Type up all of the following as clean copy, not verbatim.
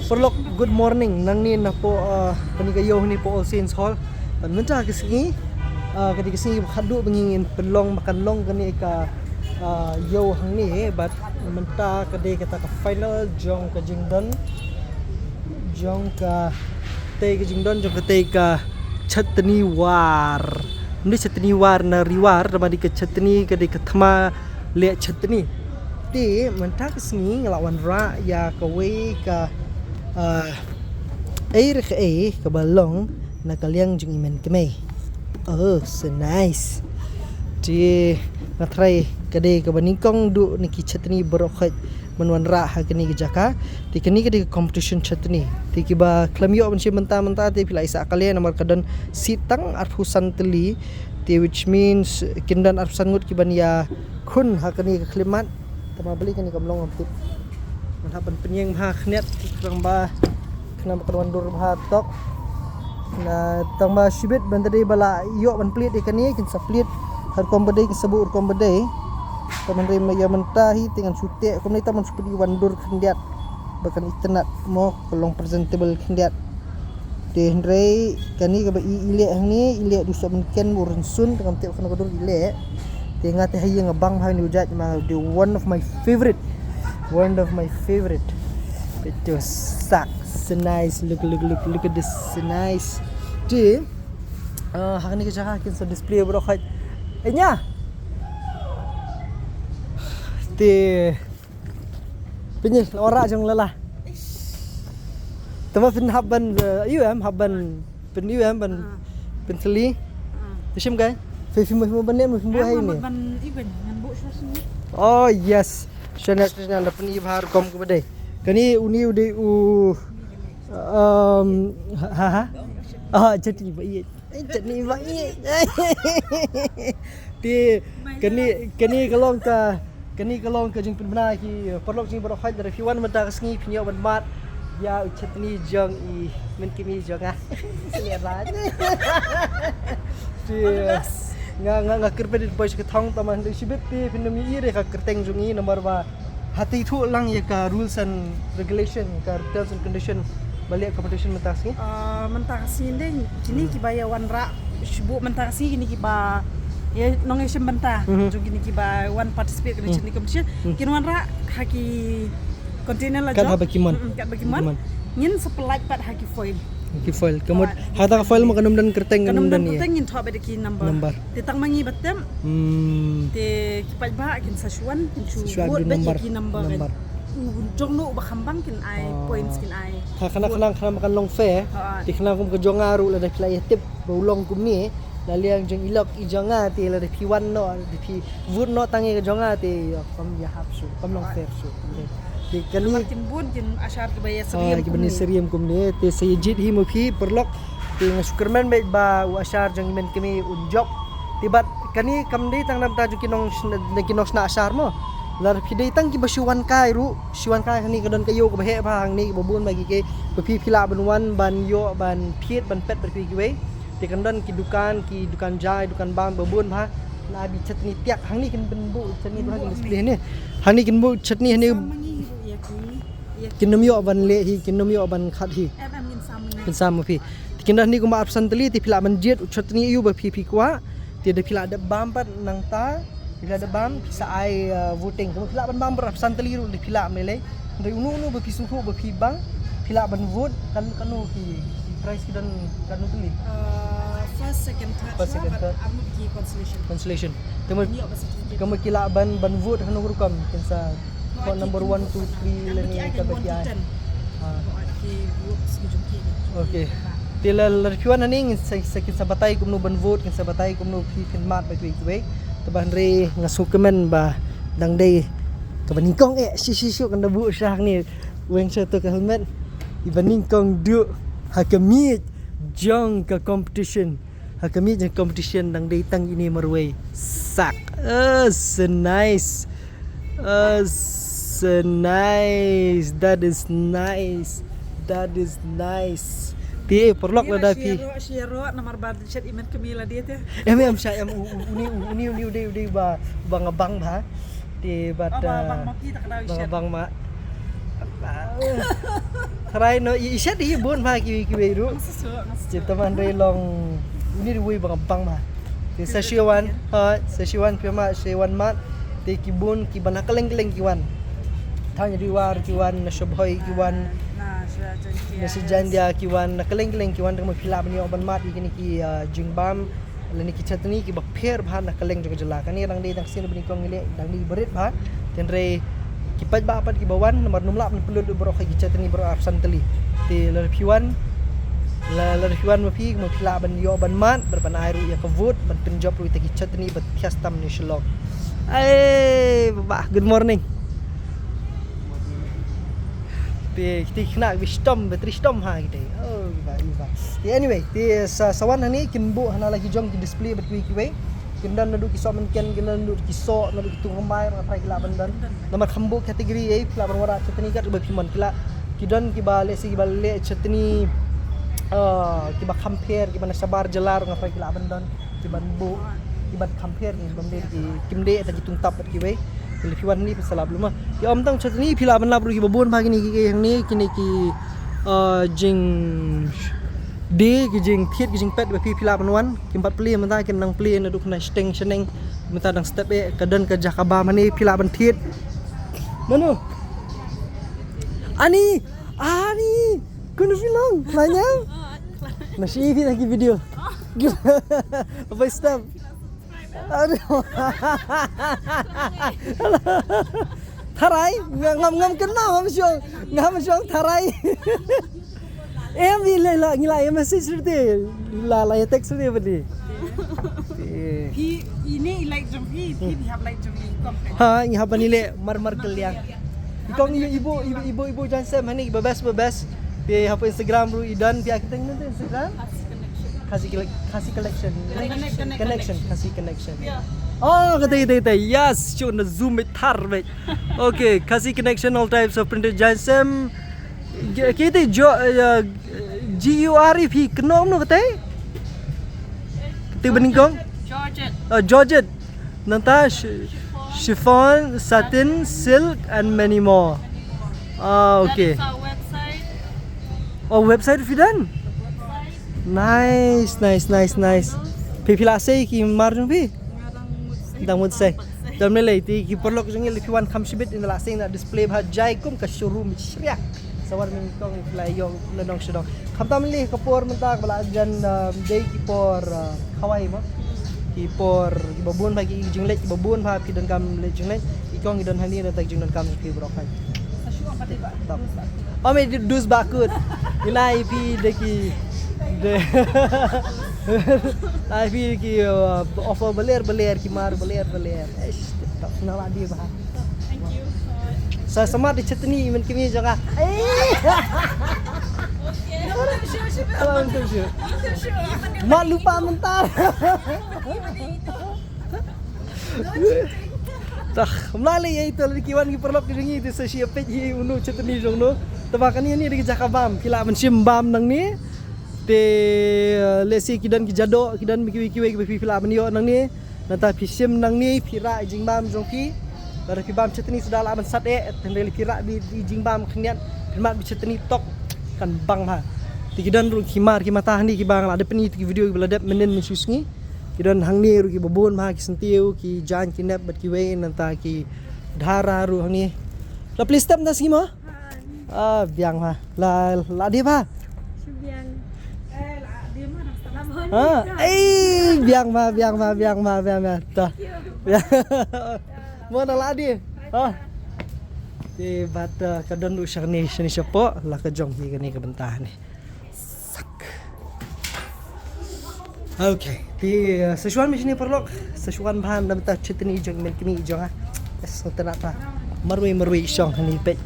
Perlok good morning nang ni na po panigayo ni po All Saints Hall. Panmunta kasi kadi kasi khadu bangingin pelong makanlong kani ka yo hang ni but menta kadi kata ka final jong ka jingdon jong ka te ka jingdon jong ka te ka chatni war. Ni chatni war na riwar ramadi ka chatni kadi ka thama le chatni. Ti menta kasi ngelawan ra ya kawe ka air ke kabalong na kaliang jung imen kemay. Oh, so nice. Di natry kade kabaningkong du niki chatni borokhat manwan ra ha kini jaka. Di kini kade competition chatni. Di kiba klamyo mansi menta ti pila isa kalian nomor kadon sitang arhusan teli. Di which means kindan arhusan ngut kiban ya kun ha kini klimat. Tama beli kani kamlong amtip. Manhapan penyeng ha khnet kurang ba kena makan wandur hatok na tamba shibit bandade bala yo ban plit ikani kin saplit har kombade kin sabu kombade taman re maya mentahi dengan sute komni taman seperti wandur khendiat bahkan itnat mo kolong presentable khendiat denre kani ka ile hangni ile dusa mungkin burun sun dengan tiap kana kodur ile tengah teh yang abang hai ni ujat ma the one of my favorite it was so nice look at this so nice di hakni ke jaka kin so display bro khat enya ti pinyi ora jong lala tama pin habban habban pin ban pin teli tishim kai fefi mo banem mo hai ni ban even ngan bu sini oh yes shana na pin ibhar kom ko bade kani uni ude chutney bai ti kani kalong ka jing pinbana ki perlok jing bro khaj dari fiwan mata kasngi pinyo ban mat ya chutney jong i men kimi jong sini ra ti nga kirpedit boys ke thong taman de sibet ti pinmi ire ka kerteng jungi nomor ba hati thu lang ya ka rules and regulation ka terms and condition balik competition mentasi mentasi ding kini kibaya wanra sibuk mentasi kini kiba ya nongesem benta jung kini kiba one participate kini chini competition kini wanra haki container la kat bakiman ngin sepelaj pat haki foil kemudian hata foil mo kanum dan kerteng kanum dan kerteng ngin thobe de ki number titang mangi batem te kipaj ba kin sasuan kin chu buat ba ki number jong no ba khambang kin ai points kin ai kana makan long fe ti kana kum ke jongaru la de play tip bolong kum ni la liang jeng ilok i jonga ti la de piwan no de pi wud no tangi ke jonga ti kom ya hapsu kom long fe su ti kani kin bun kin ashar ke baya seriam ki bani seriam kum ni ti sayjid hi mo phi perlok ti superman be ba wa ashar jeng men kemi unjob tibat kani kamdi tang nam ta ju kinong na ashar mo lar phidei tang ki basuan kai ni kadon kayo ko he bang ni babun bagi ke phi phila banwan ban yo ban phiet ban pet berpi we ti kadon ki dukan jai dukan bang babun bha na bi chutney tiak hang ni kin benbu chutney tu hang display ni hang ni kin bu chutney ni kinom yo ban le hi kinom yo ban khat hi kin sam phi ti kin ni ko ma absan teli ti phila ban jet chutney yu ba phi kwa ti de phila de bampat nang ta bila ada bam bisa ai voting kamu pila ban bam berapsan teliru di pila mele dari unu bepi suhu bepi bang pila ban vote kanu ki price ki dan kanu teli first second third amu ki consolation kamu kila ban vote hanu rukam kensa number 1 2 3 leni ka bagian ki vote sejum ki okay tila larfiwan haning sakin sabatay kumno ban vote kin sabatay kumno pi mat ba ki taban re ngasukemen ba dang day kabaningkong shishu kan dabu syah ni weng satu ka helmet ibaningkong du hakami jong ka competition dang day tang ini marway sak so nice that is nice Pi perlok la da pi. Shiro nomor budget iman kemila dia teh. Em saya uni udah ba ngabang ba. Di bad bang ma. Try no isyat di bun pha ki ru. Cita man re long ini diwi bang bang mah. Ti sesiwan pema sewan mat ti kibun ki bana keleng-keleng kiwan. Thanya diwar kiwan na shobhoi kiwan na si jandia kiwan na keleng-keleng kiwan dengan phila bani oban mat ikini ki jingbam lani ki chatni ki bapher bha na keleng jong jela kani rang de dang sin bani kong ile dang di berit bha ten re ki paj ba apat ki bawan nomor numlap pelut bro ki chatni bro absan teli ti lerpiwan lerpiwan mapi mo phila bani oban mat berban airu ya kavut ban penjob ru ki chatni bat khiastam ni shlok. Baba good morning. Kita kena betristom ha kita. Oh, iba. Anyway, sawan ni kimbu hana lagi jong ki display betui kiwe. Kindan nadu kisok menken kindan nadu kisok nadu kitung ramai orang try kila bandan. Nama kambu kategori A kila berwara chetni kat berpiman kila. Kidan kiba lesi kiba le chetni kiba compare kiba sabar jelar orang try kila bandan. Kiba bu kiba compare ni bamde ki kimde ta kitung tap kiwe. Televiwan ni pasal belum mah. Ya om tang chatni phila ban labru ki babon bagi ni ki yang ni kini ki jing D ki jing thiet ki jing pet ba phila ban wan ki 4 pli menta ki nang pli na duk na steng seneng menta dang step e kadan ka jakaba mani phila ban thiet. Mano? Ani kun film nanya? Nasi ini lagi video. Apa step? Aduh. Tharai ngam kena ngam syong tharai. Em đi lại ngila em message đi la text đi badi. Pi ini like jom pi have like jom ni. Ha ngi habani le mar keliang. Ikong ibu jangan sem hani bebas. Pi apa Instagram ru idan pi kita nanti Instagram. Kasih collection. Kasih connection. Oh, kata. Yes, show na zoom it thar bet. Okay, kasih connection all types of printed jansem. Kita GUR fi kenom no kata. Kita bening kong. Georgette. Nanta chiffon, satin, silk and many more. Okay. That is our website. Oh, website fi dan. Nice. Pila say ki marjung pi. Dang mud say. Dam le ti ki perlu jeng le fi wan kham shibit in la sing na display bha jai kum ka showroom shriak. Sawar min kong fly yong nanong shidong. Kham tam le kapor mentak bala jan day ki por khawai ma. Ki por ki babun bha ki jeng le ki babun bha pi dan kam le jeng le ki kong dan hani na tak jeng dan kam pi bro khai. Oh me dus bakut. Ilai pi de ki I feel ki offer beler ki mar beler. Tak kenal dia bah. Thank you. Saya sama di chetni men kimi jaga. Untuk sure. Mak lupa mentar. Tak, mlali ya itu lagi kiwan ki perlok jengi itu siap pej unu chetni jong no. Tabakan ni di jakabam kila mensim bam nang ni. Lesi kidan ki jado kidan kiwi ki phila ban yo nang ni nata phisim nang ni phira jingbam jongki lar ki bam chetni sudah la ban sat e tendel phira bi jingbam khniat phirmat bi chetni tok kan bang ha ti kidan ru khimar ki mata ni ki bang la de peni ki video ki beladap menen mi susngi kidan hang ni ru ki babon ma ki sentiu ki jan ki nep bat ki we nanta ki dhara ru hang ni la please step na simo biang ha la dia ba biang ma. Tah. Mo na ladi. Di bata kadon lu syarni syapo la ka jong ni kani ka bentah ni. Sak. Okay. Di sesuan misi ni perlok. Sesuan bahan dalam ta chetni jong men kimi jong ah. Es terata. Marui syong ni pet.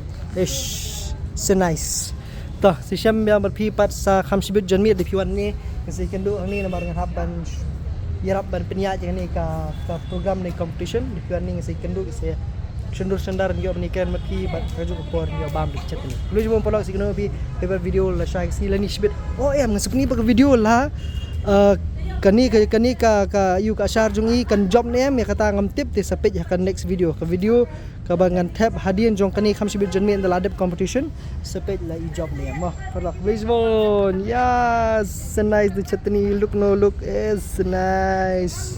So nice. Tah, si Syam yang berpipat sa khamsibut janmit di piwan ni. Kasi kendo ang ni na marang hapan yarap ban peniat yang ni ka program ni competition di piwan ni kasi kendo kasi sendar ni yo nikan matki bat kaju por yo bam di chat ni. Lu jumpa polok si keno pi paper video la shai si la ni shibit. Oh em ngasupni pa video la kani ka yu ka shar jungi kan job ni em ya kata ngam tip ti sapet ya kan next video ka video kabangan tab hadian jong kani kham sibit janmi in the ladep competition sepet la i job le mo parak baseball yes so nice the chutney look no look is nice